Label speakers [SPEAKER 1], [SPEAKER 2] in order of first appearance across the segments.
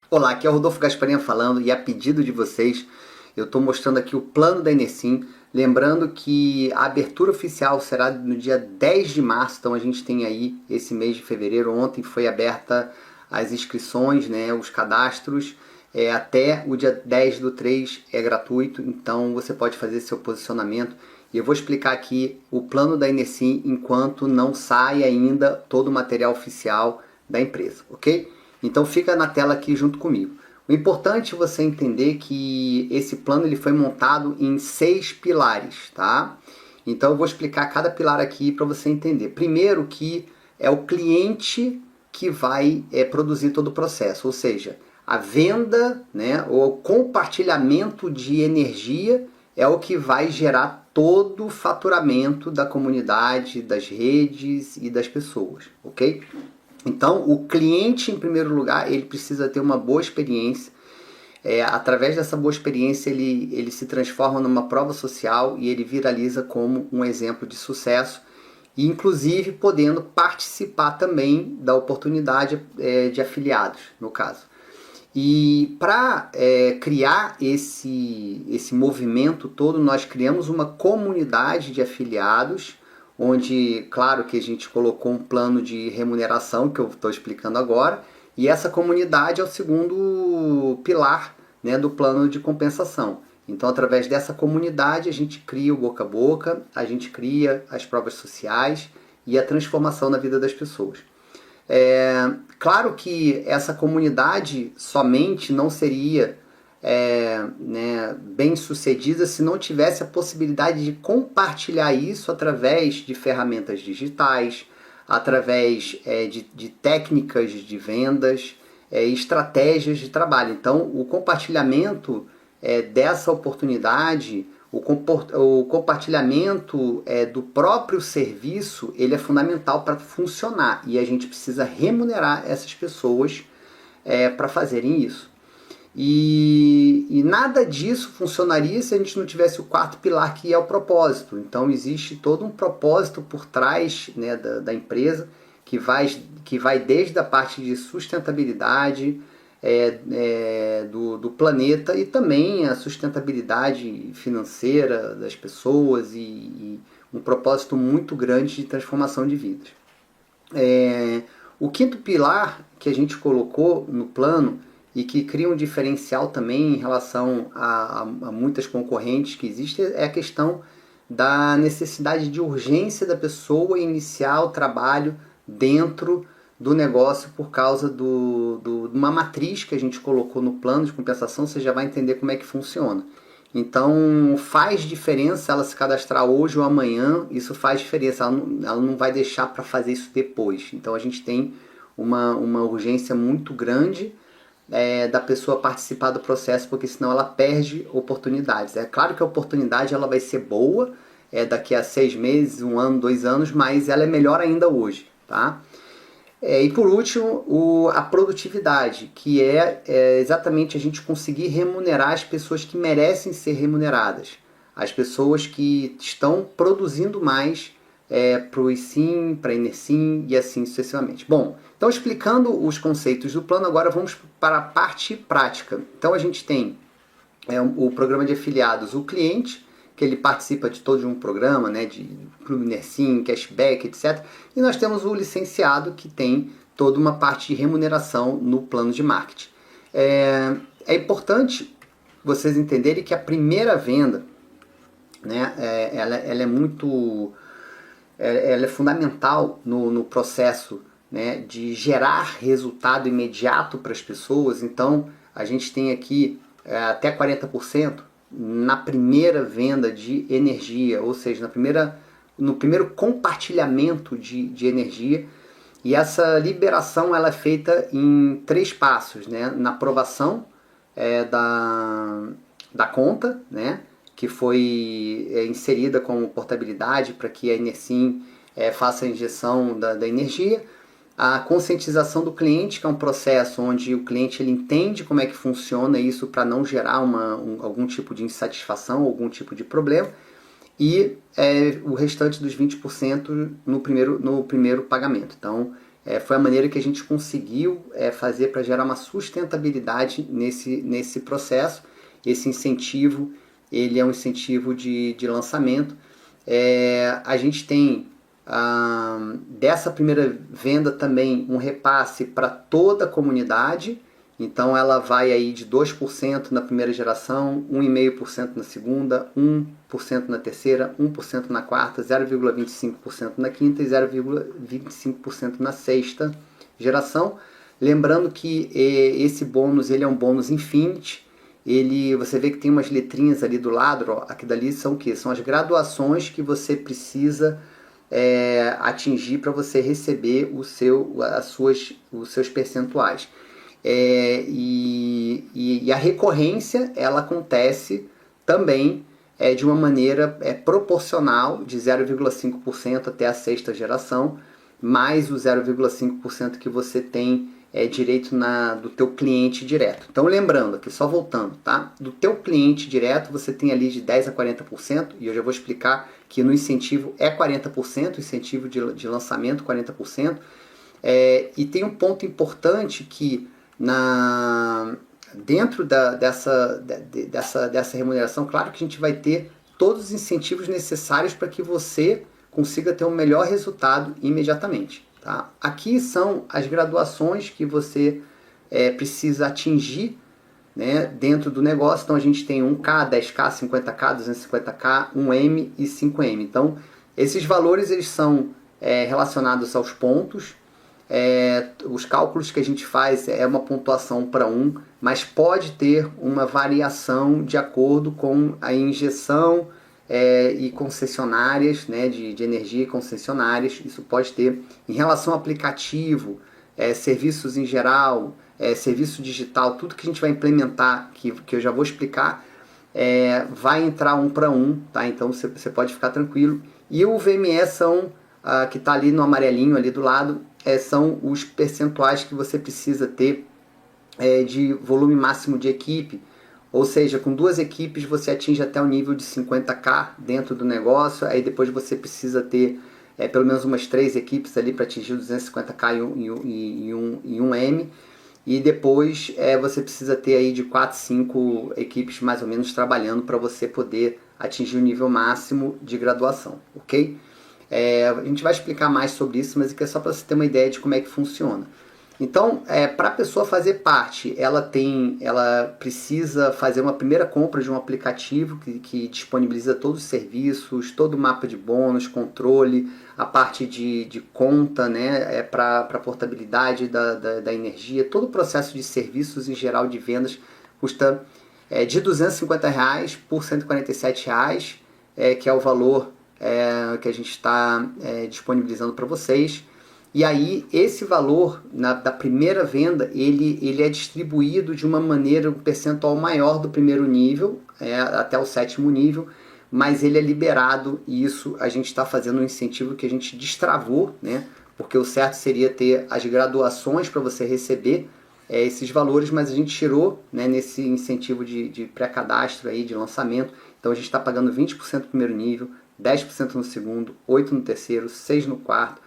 [SPEAKER 1] Olá, aqui é o Rodolfo Gasparinha falando e a pedido de vocês eu estou mostrando aqui o plano da Enesim, lembrando que a abertura oficial será no dia 10 de março, então a gente tem aí esse mês de fevereiro. Ontem foi aberta as inscrições, né, os cadastros, até o dia 10 do 3 é gratuito, então você pode fazer seu posicionamento. E eu vou explicar aqui o plano da Enesim enquanto não sai ainda todo o material oficial da empresa, ok? Então fica na tela aqui junto comigo. O importante é você entender que esse plano ele foi montado em 6 pilares, tá? Então eu vou explicar cada pilar aqui para você entender. Primeiro que é o cliente que vai produzir todo o processo, ou seja, a venda, né, ou o compartilhamento de energia é o que vai gerar todo o faturamento da comunidade, das redes e das pessoas, ok? Então, o cliente, em primeiro lugar, ele precisa ter uma boa experiência. Através dessa boa experiência, ele se transforma numa prova social e ele viraliza como um exemplo de sucesso, e inclusive podendo participar também da oportunidade de afiliados, no caso. E para criar esse movimento todo, nós criamos uma comunidade de afiliados, onde, claro que a gente colocou um plano de remuneração, que eu estou explicando agora, e essa comunidade é o segundo pilar, né, do plano de compensação. Então, através dessa comunidade, a gente cria o boca a boca, a gente cria as provas sociais e a transformação na vida das pessoas. Claro que essa comunidade somente não seria bem sucedida se não tivesse a possibilidade de compartilhar isso através de ferramentas digitais, através de técnicas de vendas, estratégias de trabalho. Então, o compartilhamento dessa oportunidade, o compartilhamento do próprio serviço, ele é fundamental para funcionar, e a gente precisa remunerar essas pessoas para fazerem isso. E nada disso funcionaria se a gente não tivesse o quarto pilar, que é o propósito. Então existe todo um propósito por trás, né, da empresa, que vai desde a parte de sustentabilidade do planeta, e também a sustentabilidade financeira das pessoas, e um propósito muito grande de transformação de vidas. O quinto pilar que a gente colocou no plano e que cria um diferencial também em relação a muitas concorrentes que existem é a questão da necessidade de urgência da pessoa iniciar o trabalho dentro do negócio por causa de uma matriz que a gente colocou no plano de compensação. Você já vai entender como é que funciona. Então faz diferença ela se cadastrar hoje ou amanhã, isso faz diferença, ela não vai deixar para fazer isso depois. Então a gente tem uma urgência muito grande da pessoa participar do processo, porque senão ela perde oportunidades. É claro que a oportunidade ela vai ser boa daqui a 6 meses, 1 ano, 2 anos, mas ela é melhor ainda hoje, tá? E por último, a produtividade, que é exatamente a gente conseguir remunerar as pessoas que merecem ser remuneradas, as pessoas que estão produzindo mais para o ISIM, para a Enesim e assim sucessivamente. Bom, então explicando os conceitos do plano, agora vamos para a parte prática. Então a gente tem o programa de afiliados, o cliente, que ele participa de todo um programa, né, de Clube Nersim, cashback, etc. E nós temos o licenciado, que tem toda uma parte de remuneração no plano de marketing. É importante vocês entenderem que a primeira venda, né, ela é fundamental no processo, né, de gerar resultado imediato para as pessoas. Então a gente tem aqui até 40% na primeira venda de energia, ou seja, no primeiro compartilhamento de energia. E essa liberação ela é feita em 3 passos, né? Na aprovação da conta, né? Que foi inserida como portabilidade para que a Enesim faça a injeção da energia. A conscientização do cliente, que é um processo onde o cliente ele entende como é que funciona isso para não gerar algum tipo de insatisfação, algum tipo de problema. E o restante dos 20% no primeiro pagamento. Então, foi a maneira que a gente conseguiu fazer para gerar uma sustentabilidade nesse processo. Esse incentivo, ele é um incentivo de lançamento. A gente tem dessa primeira venda também um repasse para toda a comunidade. Então ela vai aí de 2% na primeira geração, 1,5% na segunda, 1% na terceira, 1% na quarta, 0,25% na quinta e 0,25% na sexta geração. Lembrando que esse bônus ele é um bônus Infinity. Você vê que tem umas letrinhas ali do lado, ó, aqui dali são o quê? São as graduações que você precisa atingir para você receber os seus percentuais. E a recorrência ela acontece também de uma maneira proporcional, de 0,5% até a sexta geração, mais o 0,5% que você tem direito do teu cliente direto. Então lembrando aqui, só voltando, tá? Do teu cliente direto você tem ali de 10% a 40%, e eu já vou explicar que no incentivo é 40%, incentivo de lançamento 40%, e tem um ponto importante que dentro dessa remuneração, claro que a gente vai ter todos os incentivos necessários para que você consiga ter um melhor resultado imediatamente. Tá? Aqui são as graduações que você precisa atingir, né, dentro do negócio. Então a gente tem 1K, 10K, 50K, 250K, 1M e 5M. Então esses valores eles são relacionados aos pontos. Os cálculos que a gente faz é uma pontuação para 1, mas pode ter uma variação de acordo com a injeção e concessionárias, né, de energia e concessionárias. Isso pode ter. Em relação ao aplicativo, serviços em geral, serviço digital, tudo que a gente vai implementar, que eu já vou explicar, vai entrar 1 para 1, tá? Então você pode ficar tranquilo. E o VME que está ali no amarelinho ali do lado, são os percentuais que você precisa ter de volume máximo de equipe. Ou seja, com 2 equipes você atinge até o nível de 50K dentro do negócio. Aí depois você precisa ter pelo menos umas 3 equipes ali para atingir 250K e 1M. E depois você precisa ter aí de 4, 5 equipes mais ou menos trabalhando para você poder atingir o nível máximo de graduação, ok? A gente vai explicar mais sobre isso, mas aqui é só para você ter uma ideia de como é que funciona. Então, para a pessoa fazer parte, ela precisa fazer uma primeira compra de um aplicativo que disponibiliza todos os serviços, todo o mapa de bônus, controle, a parte de conta, né, para a portabilidade da energia, todo o processo de serviços em geral de vendas custa de R$250 por R$147, que é o valor que a gente está disponibilizando para vocês. E aí esse valor da primeira venda ele é distribuído de uma maneira, um percentual maior do primeiro nível até o 7º nível, mas ele é liberado, e isso a gente está fazendo um incentivo que a gente destravou, né? Porque o certo seria ter as graduações para você receber esses valores, mas a gente tirou, né, nesse incentivo de pré-cadastro aí, de lançamento. Então a gente está pagando 20% no primeiro nível, 10% no segundo, 8% no terceiro, 6% no quarto,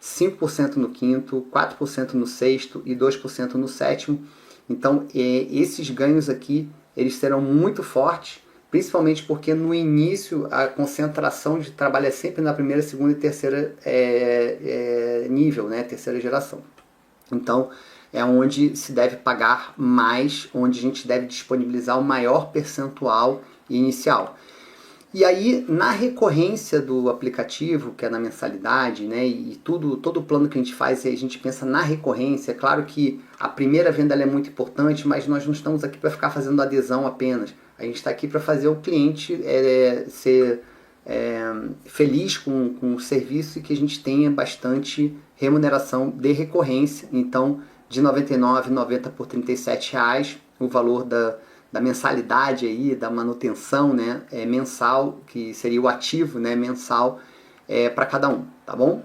[SPEAKER 1] 5% no quinto, 4% no sexto e 2% no sétimo. Então esses ganhos aqui eles serão muito fortes, principalmente porque no início a concentração de trabalho é sempre na primeira, segunda e terceira nível, né, terceira geração. Então é onde se deve pagar mais, onde a gente deve disponibilizar o maior percentual inicial. E aí, na recorrência do aplicativo, que é na mensalidade, né, e todo o plano que a gente faz, a gente pensa na recorrência. É claro que a primeira venda ela é muito importante, mas nós não estamos aqui para ficar fazendo adesão apenas. A gente está aqui para fazer o cliente ser feliz com o serviço e que a gente tenha bastante remuneração de recorrência. Então, de R$ 99,90 por R$ 37,00, o valor da mensalidade aí, da manutenção, né, mensal, que seria o ativo, né, mensal para cada um, tá bom?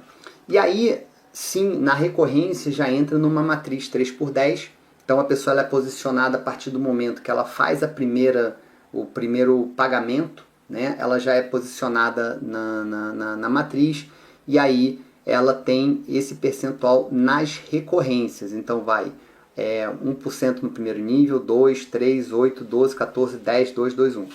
[SPEAKER 1] E aí, sim, na recorrência já entra numa matriz 3x10, então a pessoa ela é posicionada a partir do momento que ela faz o primeiro pagamento, né, ela já é posicionada na matriz, e aí ela tem esse percentual nas recorrências. Então vai 1% no primeiro nível, 2, 3, 8, 12, 14, 10, 2, 2, 1.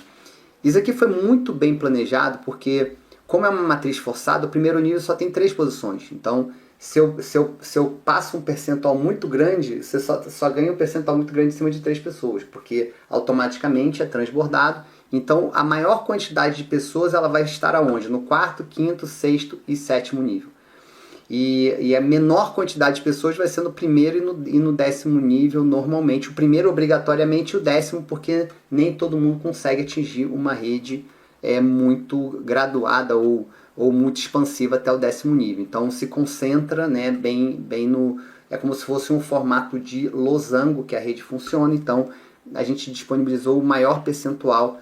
[SPEAKER 1] Isso aqui foi muito bem planejado porque, como é uma matriz forçada, o primeiro nível só tem 3 posições. Então, se eu passo um percentual muito grande, você só ganha um percentual muito grande em cima de 3 pessoas, porque automaticamente é transbordado. Então, a maior quantidade de pessoas ela vai estar aonde? No quarto, quinto, sexto e sétimo nível. E a menor quantidade de pessoas vai ser no primeiro e no 10º nível normalmente. O primeiro obrigatoriamente, o 10º, porque nem todo mundo consegue atingir uma rede muito graduada ou muito expansiva até o 10º nível. Então se concentra, né, bem no... É como se fosse um formato de losango que a rede funciona. Então a gente disponibilizou o maior percentual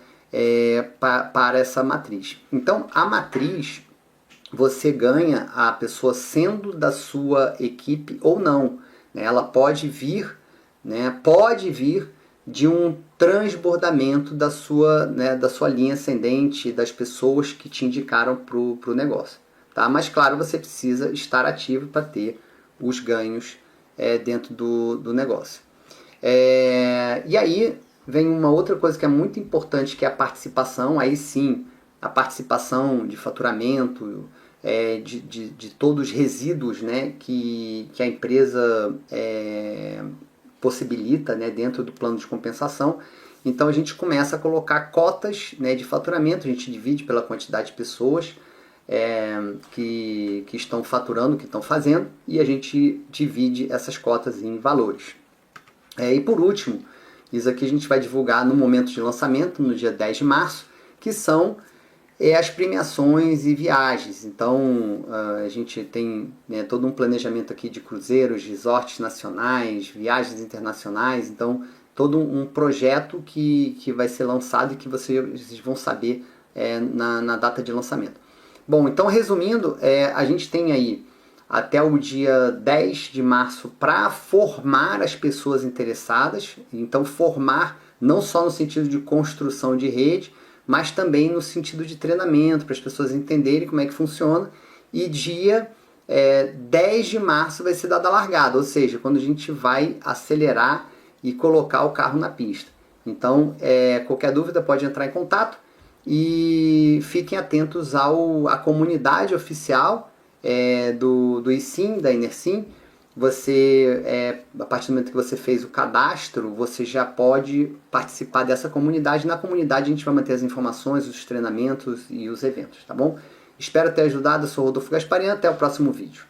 [SPEAKER 1] para essa matriz. Então a matriz... você ganha a pessoa sendo da sua equipe ou não. Ela pode vir de um transbordamento da sua linha ascendente, das pessoas que te indicaram para o negócio. Tá? Mas claro, você precisa estar ativo para ter os ganhos dentro do negócio. E aí vem uma outra coisa que é muito importante, que é a participação. Aí sim, a participação de faturamento, de todos os resíduos, né, que a empresa possibilita, né, dentro do plano de compensação. Então a gente começa a colocar cotas, né, de faturamento, a gente divide pela quantidade de pessoas que estão faturando, que estão fazendo, e a gente divide essas cotas em valores. E por último, isso aqui a gente vai divulgar no momento de lançamento, no dia 10 de março, que são as premiações e viagens. Então a gente tem, né, todo um planejamento aqui de cruzeiros, resorts nacionais, viagens internacionais. Então todo um projeto que vai ser lançado e que vocês vão saber na data de lançamento. Bom, então resumindo, a gente tem aí até o dia 10 de março para formar as pessoas interessadas. Então formar não só no sentido de construção de rede, mas também no sentido de treinamento, para as pessoas entenderem como é que funciona. E dia 10 de março vai ser dada a largada, ou seja, quando a gente vai acelerar e colocar o carro na pista. Então, qualquer dúvida pode entrar em contato e fiquem atentos à comunidade oficial do ISIM, da Enersim. Você, a partir do momento que você fez o cadastro, você já pode participar dessa comunidade. Na comunidade a gente vai manter as informações, os treinamentos e os eventos, tá bom? Espero ter ajudado. Eu sou Rodolfo Gasparian. Até o próximo vídeo.